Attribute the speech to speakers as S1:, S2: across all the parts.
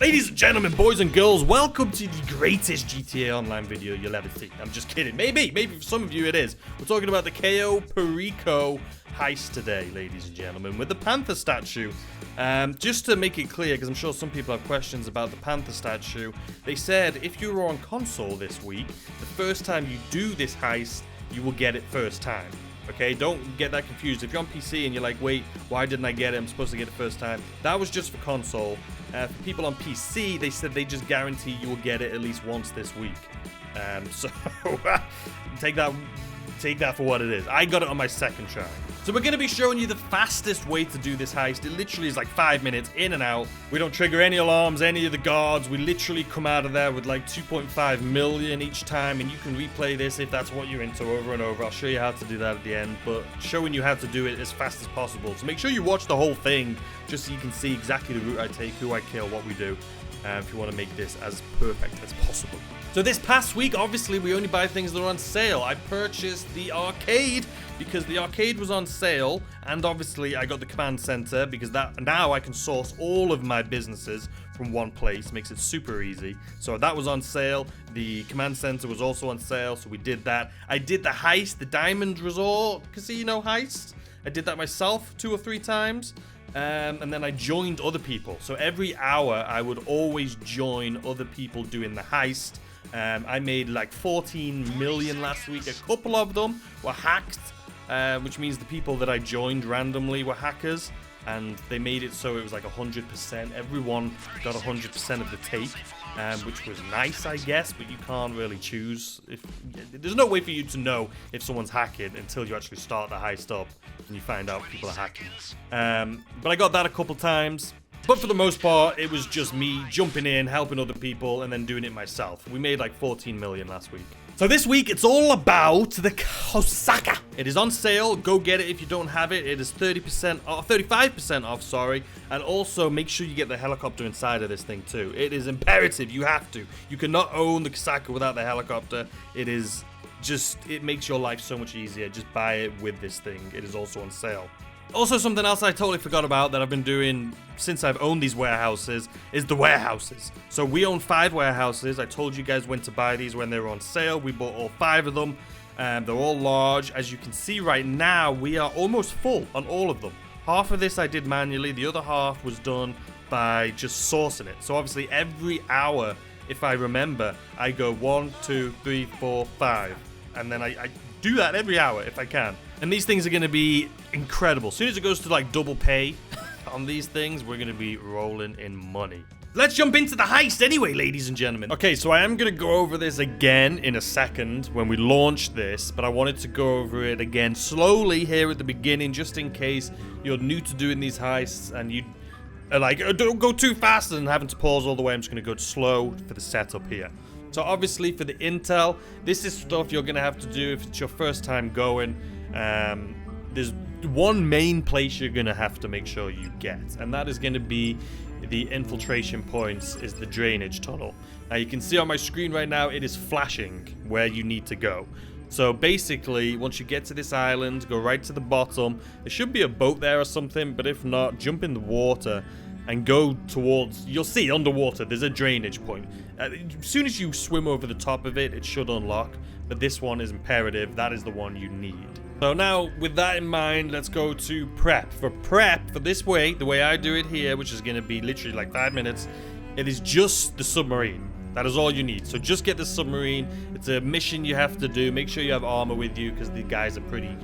S1: Ladies and gentlemen, boys and girls, welcome to the greatest GTA Online video you'll ever see. I'm just kidding. Maybe for some of you it is. We're talking about the Cayo Perico Heist today, ladies and gentlemen, with the Panther statue. Just to make it clear, because I'm sure some people have questions about the Panther statue, they said if you were on console this week, the first time you do this heist, you will get it first time. Okay, don't get that confused. If you're on PC and you're like, wait, why didn't I get it? I'm supposed to get it first time. That was just for console. For people on PC, they said they just guarantee you will get it at least once this week. So take that for what it is. I got it on my second try. So we're going to be showing you the fastest way to do this heist. It literally is like 5 minutes in and out. We don't trigger any alarms, any of the guards. We literally come out of there with like 2.5 million each time, and you can replay this if that's what you're into over and over. I'll show you how to do that at the end, but showing you how to do it as fast as possible. So make sure you watch the whole thing just so you can see exactly the route I take, who I kill, what we do, if you want to make this as perfect as possible. So this past week, obviously, we only buy things that are on sale. I purchased the arcade because the arcade was on sale, and obviously I got the command center because now I can source all of my businesses from one place. Makes it super easy. So that was on sale. The command center was also on sale, so we did that. I did the heist, the Diamond Resort Casino heist. I did that myself 2 or 3 times. And then I joined other people. So every hour I would always join other people doing the heist. I made like 14 million last week. A couple of them were hacked, which means the people that I joined randomly were hackers, and they made it so it was like 100%. Everyone got 100% of the take, which was nice, I guess, but you can't really choose. There's no way for you to know if someone's hacking until you actually start the heist up and you find out people are hacking. But I got that a couple times. But for the most part, it was just me jumping in, helping other people, and then doing it myself. We made like 14 million last week. So this week, it's all about the Corsair. It is on sale. Go get it if you don't have it. It is 30% off, 35% off, sorry. And also, make sure you get the helicopter inside of this thing too. It is imperative. You have to. You cannot own the Corsair without the helicopter. It makes your life so much easier. Just buy it with this thing. It is also on sale. Also, something else I totally forgot about that I've been doing since I've owned these warehouses is the warehouses. So we own 5 warehouses. I told you guys when to buy these when they were on sale. We bought all 5 of them. They're all large. As you can see right now, we are almost full on all of them. Half of this I did manually. The other half was done by just sourcing it. So obviously every hour, if I remember, I go 1, 2, 3, 4, 5. And then I do that every hour if I can. And these things are going to be incredible. As soon as it goes to like double pay on these things, we're going to be rolling in money. Let's jump into the heist anyway, ladies and gentlemen. Okay, so I am going to go over this again in a second when we launch this, but I wanted to go over it again slowly here at the beginning, just in case you're new to doing these heists and you are like, oh, don't go too fast and having to pause all the way. I'm just going to go slow for the setup here. So obviously for the intel, this is stuff you're going to have to do if it's your first time going. There's one main place you're going to have to make sure you get, and that is going to be the infiltration points, is the drainage tunnel. Now you can see on my screen right now, it is flashing where you need to go. So basically, once you get to this island, go right to the bottom. There should be a boat there or something, but if not, jump in the water and go towards, you'll see underwater, there's a drainage point. As soon as you swim over the top of it, it should unlock, but this one is imperative. That is the one you need. So now, with that in mind, let's go to prep. For this way, the way I do it here, which is going to be literally like 5 minutes, it is just the submarine. That is all you need. So just get the submarine. It's a mission you have to do. Make sure you have armor with you because the guys are pretty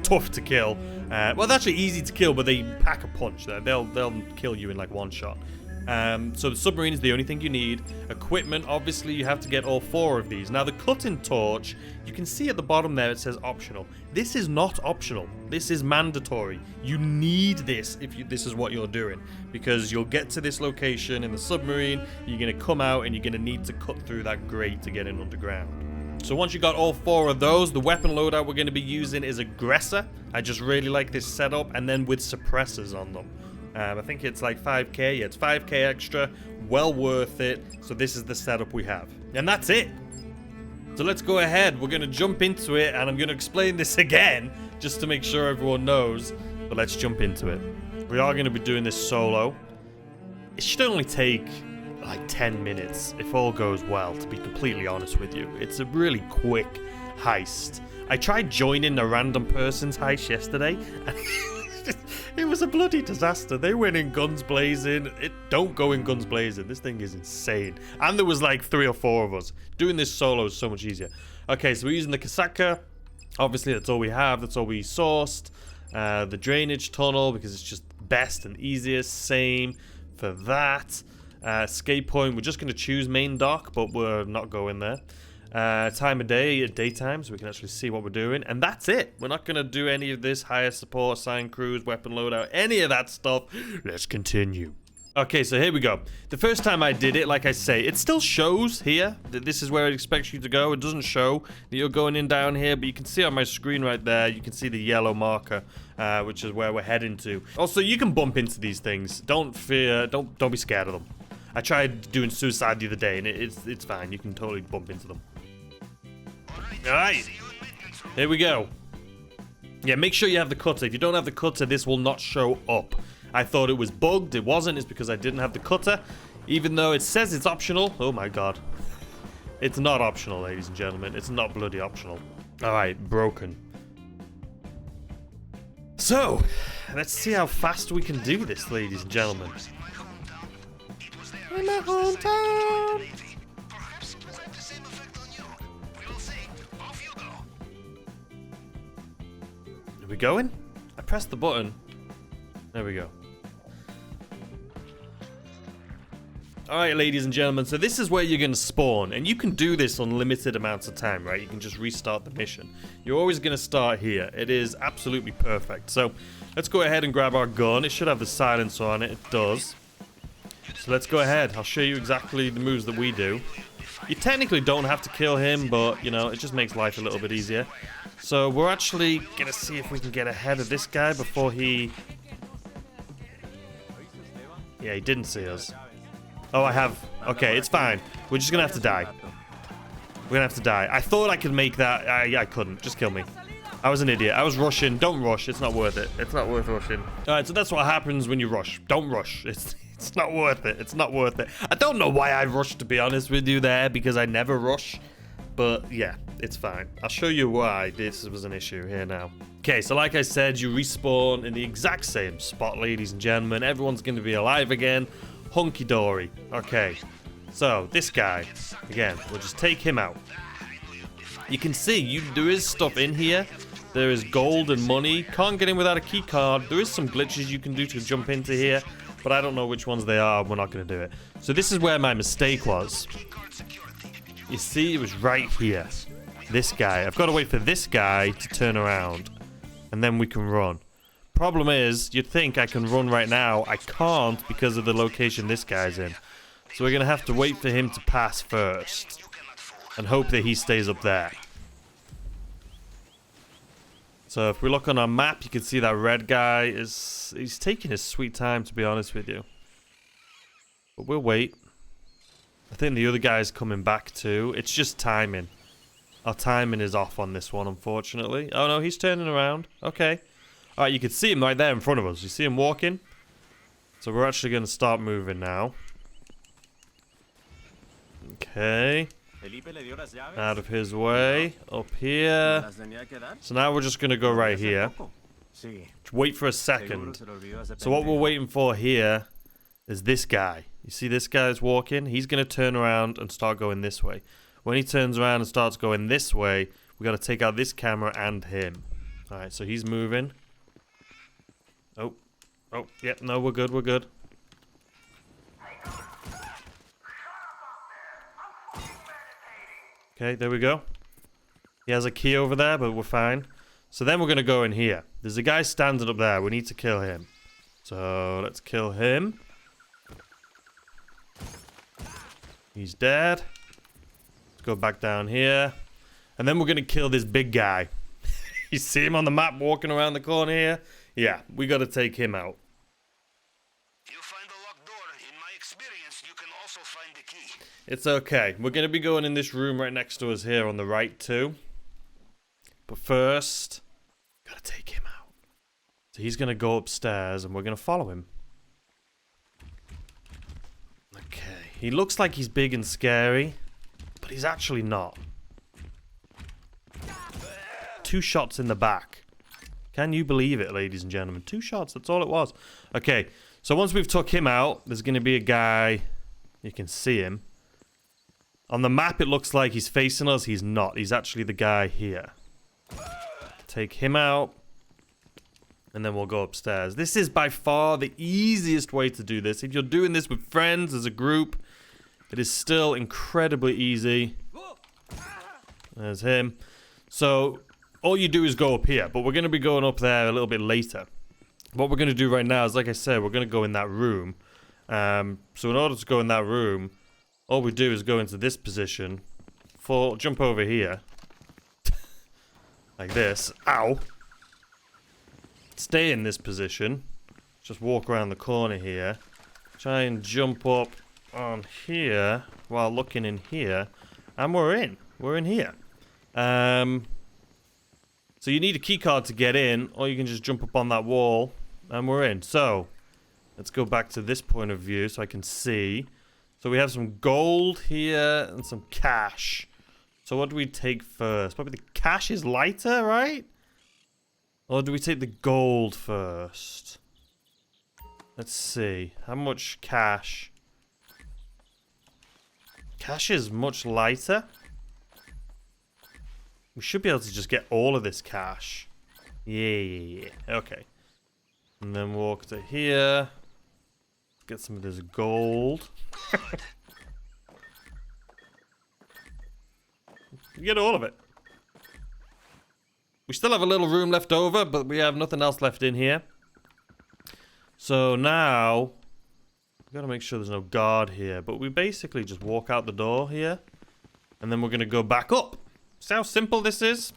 S1: tough to kill. Well, it's actually easy to kill, but they pack a punch. They'll kill you in like one shot. So the submarine is the only thing you need. Equipment, obviously, you have to get all 4 of these. Now, the cutting torch, you can see at the bottom there, it says optional. This is not optional. This is mandatory. You need this if this is what you're doing, because you'll get to this location in the submarine, you're going to come out, and you're going to need to cut through that grate to get in underground. So once you got all 4 of those, the weapon loadout we're going to be using is Aggressor. I just really like this setup, and then with suppressors on them. I think it's like 5k. Yeah, it's 5k extra. Well worth it. So this is the setup we have. And that's it. So let's go ahead. We're going to jump into it. And I'm going to explain this again just to make sure everyone knows. But let's jump into it. We are going to be doing this solo. It should only take like 10 minutes, if all goes well, to be completely honest with you. It's a really quick heist. I tried joining a random person's heist yesterday, and it was a bloody disaster. They went in guns blazing. Don't go in guns blazing. This thing is insane. And there was like 3 or 4 of us. Doing this solo is so much easier. Okay, so we're using the Casaca. Obviously, that's all we have. That's all we sourced. The drainage tunnel, because it's just best and easiest. Same for that. Escape point, we're just going to choose main dock, but we're not going there. Time of day, daytime, so we can actually see what we're doing. And that's it. We're not going to do any of this higher support, assign crews, weapon loadout, any of that stuff. Let's continue. Okay, so here we go. The first time I did it, like I say, it still shows here that this is where it expects you to go. It doesn't show that you're going in down here, but you can see on my screen right there, you can see the yellow marker, which is where we're heading to. Also, you can bump into these things. Don't fear, don't be scared of them. I tried doing suicide the other day, and it's fine. You can totally bump into them. Alright, here we go. Yeah, make sure you have the cutter. If you don't have the cutter, this will not show up. I thought it was bugged. It wasn't. It's because I didn't have the cutter. Even though it says it's optional. Oh my god. It's not optional, ladies and gentlemen. It's not bloody optional. Alright, broken. So, let's see how fast we can do this, ladies and gentlemen. In my hometown. Are we going? I pressed the button. There we go. Alright, ladies and gentlemen, so this is where you're going to spawn, and you can do this unlimited amounts of time, right? You can just restart the mission. You're always going to start here. It is absolutely perfect. So, let's go ahead and grab our gun. It should have the silencer on it. It does. So let's go ahead. I'll show you exactly the moves that we do. You technically don't have to kill him, but, you know, it just makes life a little bit easier. So we're actually going to see if we can get ahead of this guy before he... Yeah, he didn't see us. Oh, I have... Okay, it's fine. We're just going to have to die. We're going to have to die. I thought I could make that... I couldn't. Just kill me. I was an idiot. I was rushing. Don't rush. It's not worth it. It's not worth rushing. Alright, so that's what happens when you rush. Don't rush. It's not worth it. It's not worth it. I don't know why I rushed, to be honest with you there, because I never rush. But yeah, it's fine. I'll show you why this was an issue here now. Okay, so like I said, you respawn in the exact same spot, ladies and gentlemen. Everyone's going to be alive again. Hunky-dory. Okay, so this guy, again, we'll just take him out. You can see there is stuff in here. There is gold and money. Can't get in without a key card. There is some glitches you can do to jump into here, but I don't know which ones they are. We're not going to do it. So this is where my mistake was. You see, it was right here. This guy. I've got to wait for this guy to turn around, and then we can run. Problem is, you'd think I can run right now. I can't because of the location this guy's in. So we're going to have to wait for him to pass first, and hope that he stays up there. So if we look on our map, you can see that red guy he's taking his sweet time, to be honest with you. But we'll wait. I think the other guy's coming back too. It's just timing. Our timing is off on this one, unfortunately. Oh no, he's turning around. Okay. Alright, you can see him right there in front of us. You see him walking? So we're actually going to start moving now. Okay. Out of his way. Up here. So now we're just going to go right here. Just wait for a second. So what we're waiting for here is this guy. You see this guy's walking? He's going to turn around and start going this way. When he turns around and starts going this way, we got to take out this camera and him. Alright, so he's moving. Oh. Oh, yep, no, we're good, we're good. Okay, there we go. He has a key over there, but we're fine. So then we're going to go in here. There's a guy standing up there. We need to kill him. So let's kill him. He's dead. Let's go back down here. And then we're going to kill this big guy. You see him on the map walking around the corner here? Yeah, we got to take him out.
S2: You find a locked door. In my experience, you can also find the key.
S1: It's okay. We're going to be going in this room right next to us here on the right too. But first, got to take him out. So he's going to go upstairs and we're going to follow him. Okay. He looks like he's big and scary, but he's actually not. 2 shots in the back. Can you believe it, ladies and gentlemen? 2 shots, that's all it was. Okay, so once we've took him out, there's going to be a guy. You can see him. On the map, it looks like he's facing us. He's not. He's actually the guy here. Take him out. And then we'll go upstairs. This is by far the easiest way to do this. If you're doing this with friends as a group, it is still incredibly easy. There's him. So all you do is go up here, but we're going to be going up there a little bit later. What we're going to do right now is, like I said, we're going to go in that room. So in order to go in that room, all we do is go into this position, jump over here, like this. Ow! Stay in this position. Just walk around the corner here. Try and jump up on here while looking in here, and we're in. We're in here. So you need a key card to get in, or you can just jump up on that wall, and we're in. So let's go back to this point of view so I can see. So we have some gold here and some cash. So what do we take first? Probably the cash is lighter, right? Or do we take the gold first? Let's see. How much cash? Cash is much lighter. We should be able to just get all of this cash. Yeah. Okay. And then walk to here. Get some of this gold. Get all of it. We still have a little room left over, but we have nothing else left in here. So now, we've got to make sure there's no guard here. But we basically just walk out the door here. And then we're going to go back up. See how simple this is?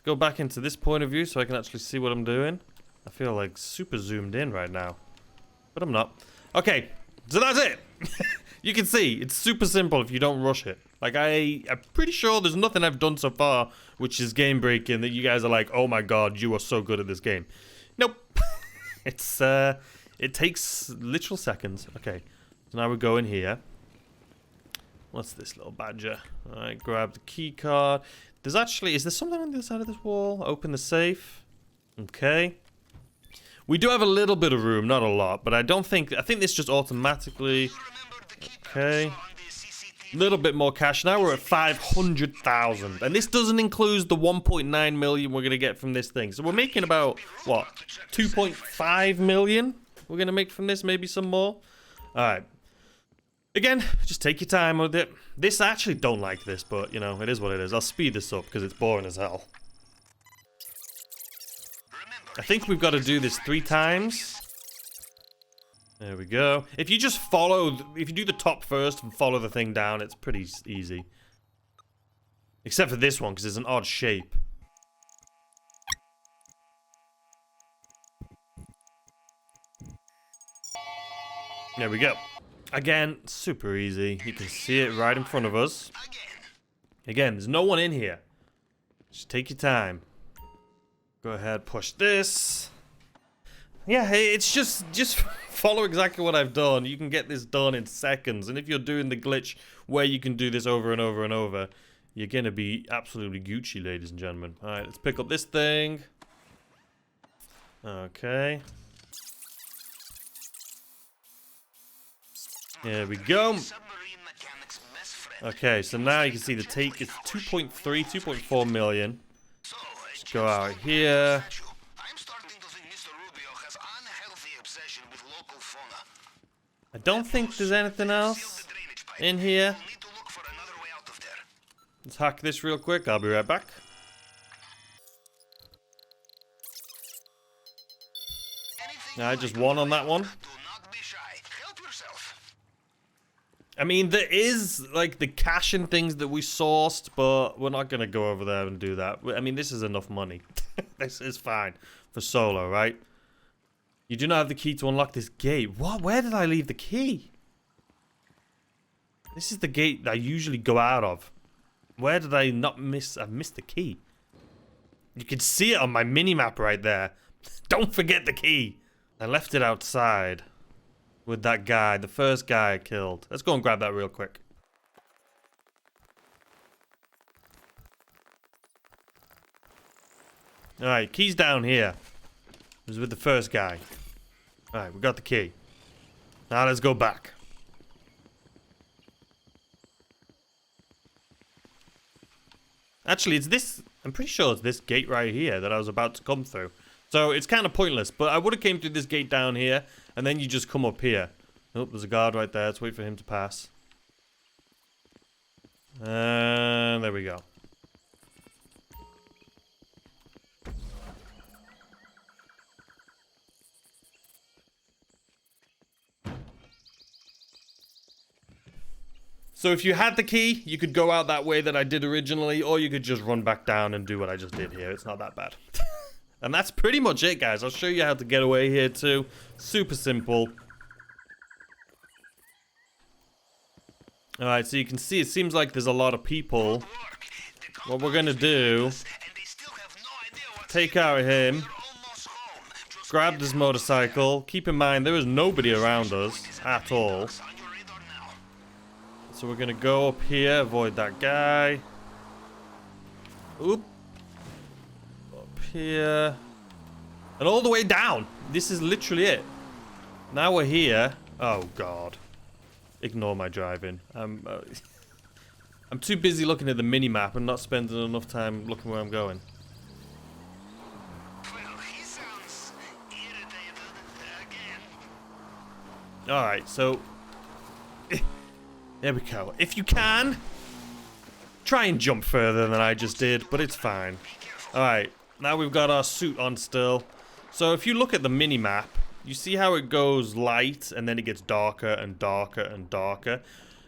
S1: Go back into this point of view so I can actually see what I'm doing. I feel like super zoomed in right now. But I'm not. Okay, so that's it. You can see, it's super simple if you don't rush it. Like, I'm pretty sure there's nothing I've done so far which is game breaking that you guys are like, oh my god, you are so good at this game. Nope. It takes literal seconds. Okay, so now we go in here. What's this little badger? Alright, grab the key card. There's actually, is there something on the other side of this wall? Open the safe. Okay. We do have a little bit of room, not a lot, but I think this just automatically. Okay. A little bit more cash. Now we're at 500,000. And this doesn't include the 1.9 million we're going to get from this thing. So we're making about, what, 2.5 million? We're going to make from this, maybe some more. Alright. Again, just take your time with it. This, I actually don't like this, but, you know, it is what it is. I'll speed this up because it's boring as hell. I think we've got to do this 3 times. There we go. If you just follow, if you do the top first and follow the thing down, it's pretty easy. Except for this one, because it's an odd shape. There we go. Again, super easy. You can see it right in front of us. Again, there's no one in here. Just take your time. Go ahead, push this. Yeah, hey, it's just follow exactly what I've done. You can get this done in seconds. And if you're doing the glitch where you can do this over and over and over, you're going to be absolutely Gucci, ladies and gentlemen. All right, let's pick up this thing. Okay. There we go. Okay, so now you can see the take is 2.3, 2.4 million. Let's go out here. I don't think there's anything else in here. Let's hack this real quick. I'll be right back. I just won on that one. I mean, there is, like, the cash and things that we sourced, but we're not going to go over there and do that. I mean, this is enough money. This is fine for solo, right? You do not have the key to unlock this gate. What? Where did I leave the key? This is the gate that I usually go out of. Where did I not miss? I've missed the key. You can see it on my mini-map right there. Don't forget the key. I left it outside. with that guy, the first guy I killed. Let's go and grab that real quick. Alright, key's down here. It was with the first guy. Alright, we got the key. Now let's go back. Actually, it's this... I'm pretty sure it's this gate right here that I was about to come through. So it's kind of pointless, but I would have came through this gate down here, and then you just come up here. Oh, there's a guard right there. Let's wait for him to pass. And there we go. So if you had the key, you could go out that way that I did originally, or you could just run back down and do what I just did here. It's not that bad. And that's pretty much it, guys. I'll show you how to get away here too. Super simple. Alright, so you can see it seems like there's a lot of people. What we're gonna do, take out him, grab this motorcycle. Keep in mind, there is nobody around us at all. So we're gonna go up here, avoid that guy. Oop. Up here. And all the way down. This is literally it. Now we're here. Oh, God. Ignore my driving. I'm too busy looking at the mini-map and not spending enough time looking where I'm going. Alright, so... There we go. If you can, try and jump further than I just did, but it's fine. Alright, now we've got our suit on still. So if you look at the mini-map, you see how it goes light and then it gets darker and darker and darker.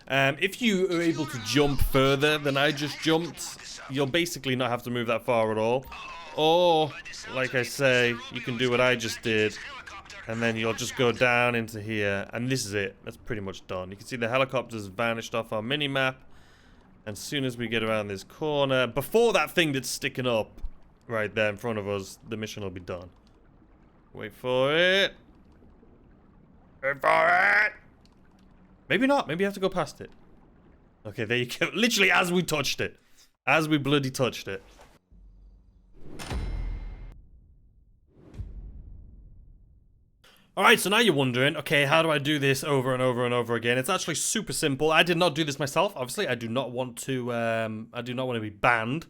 S1: If you are able to jump further than I just jumped, you'll basically not have to move that far at all. Or, like I say, you can do what I just did. And then you'll just go down into here, and this is it. That's pretty much done. You can see the helicopters vanished off our mini-map. And as soon as we get around this corner, before that thing that's sticking up right there in front of us, the mission will be done. Wait for it. Wait for it. Maybe not. Maybe you have to go past it. Okay, there you go. Literally as we touched it. As we bloody touched it. Alright, so now you're wondering, okay, how do I do this over and over and over again? It's actually super simple. I did not do this myself. Obviously, I do not want to be banned.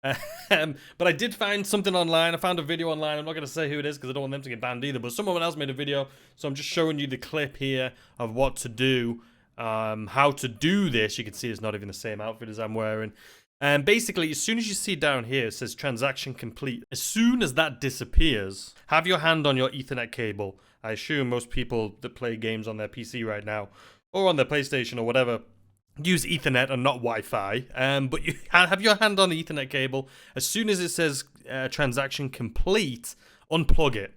S1: But I did find something online. I found a video online. I'm not going to say who it is because I don't want them to get banned either. But someone else made a video. So I'm just showing you the clip here of what to do. How to do this. You can see it's not even the same outfit as I'm wearing. And basically, as soon as you see down here, it says transaction complete. As soon as that disappears, have your hand on your Ethernet cable. I assume most people that play games on their PC right now, or on their PlayStation or whatever, use Ethernet and not Wi-Fi. But you have your hand on the Ethernet cable. As soon as it says transaction complete, unplug it.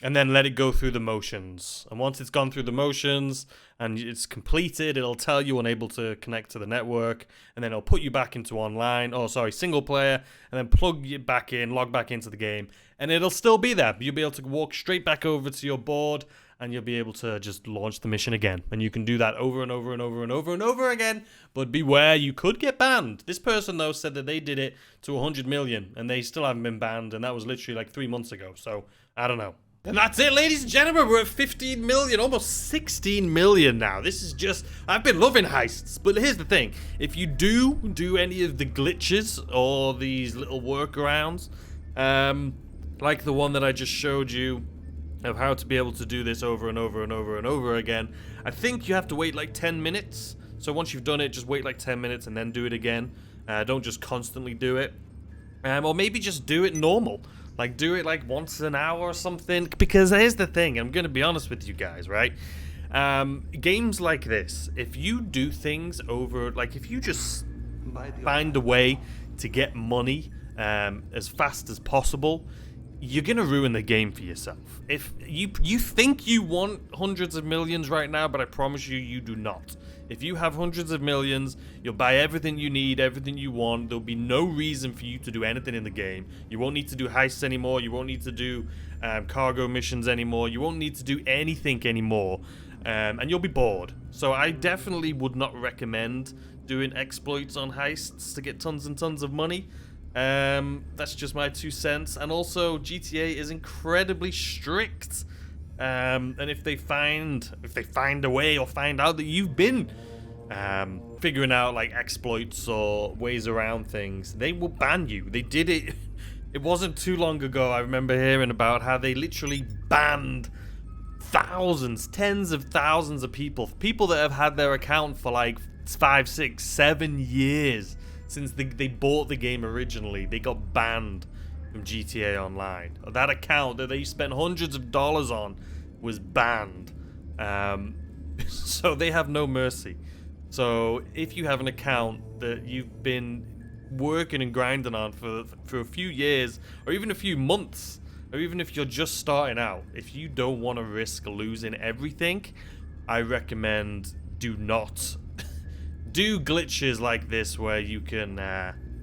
S1: And then let it go through the motions. And once it's gone through the motions and it's completed, it'll tell you unable to connect to the network. And then it'll put you back into online, single player. And then plug you back in, log back into the game. And it'll still be there. You'll be able to walk straight back over to your board. And you'll be able to just launch the mission again. And you can do that over and over and over and over and over again. But beware, you could get banned. This person, though, said that they did it to 100 million. And they still haven't been banned. And that was literally like 3 months ago. So, I don't know. And that's it, ladies and gentlemen. We're at 15 million, almost 16 million now. This is just... I've been loving heists. But here's the thing. If you do any of the glitches or these little workarounds, like the one that I just showed you of how to be able to do this over and over and over and over again, I think you have to wait like 10 minutes. So once you've done it, just wait like 10 minutes and then do it again. Don't just constantly do it. Or maybe just do it normal. Like, do it, like, once an hour or something. Because here's the thing. I'm going to be honest with you guys, right? Games like this, if you do things over... Like, if you just find a way to get money as fast as possible, you're gonna ruin the game for yourself. If you think you want hundreds of millions right now, but I promise you, you do not. If you have hundreds of millions, you'll buy everything you need, everything you want. There'll be no reason for you to do anything in the game. You won't need to do heists anymore. You won't need to do cargo missions anymore. You won't need to do anything anymore. And you'll be bored. So I definitely would not recommend doing exploits on heists to get tons and tons of money. That's just my 2 cents. And also, GTA is incredibly strict. And if they find a way or find out that you've been figuring out like exploits or ways around things, they will ban you. They did it. It wasn't too long ago. I remember hearing about how they literally banned thousands, tens of thousands of people that have had their account for like 5, 6, 7 years since they bought the game originally. They got banned from GTA Online. That account that they spent hundreds of dollars on was banned. So they have no mercy. So if you have an account that you've been working and grinding on for a few years, or even a few months, or even if you're just starting out, if you don't want to risk losing everything, I recommend do not do glitches like this where you can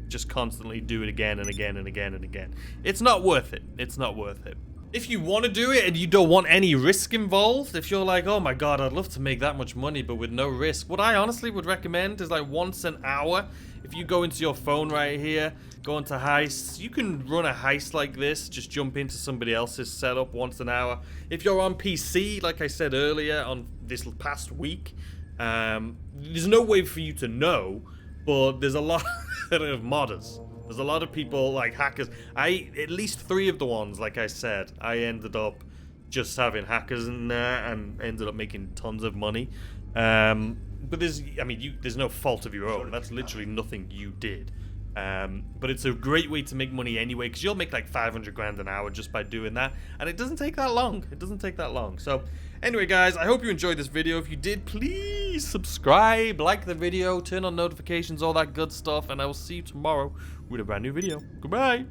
S1: just constantly do it again and again and again and again. It's not worth it. It's not worth it. If you want to do it and you don't want any risk involved, if you're like, oh my god, I'd love to make that much money but with no risk, what I honestly would recommend is like once an hour, if you go into your phone right here, go into heists, you can run a heist like this, just jump into somebody else's setup once an hour. If you're on PC, like I said earlier, on this past week, there's no way for you to know, but there's a lot of modders. There's a lot of people, like hackers. At least 3 of the ones, like I said, I ended up just having hackers in there and ended up making tons of money. But there's no fault of your own. That's literally nothing you did. But it's a great way to make money anyway, because you'll make like 500 grand an hour just by doing that, and it doesn't take that long. It doesn't take that long. So anyway, guys, I hope you enjoyed this video. If you did, please subscribe, like the video, turn on notifications, all that good stuff, and I will see you tomorrow with a brand new video. Goodbye.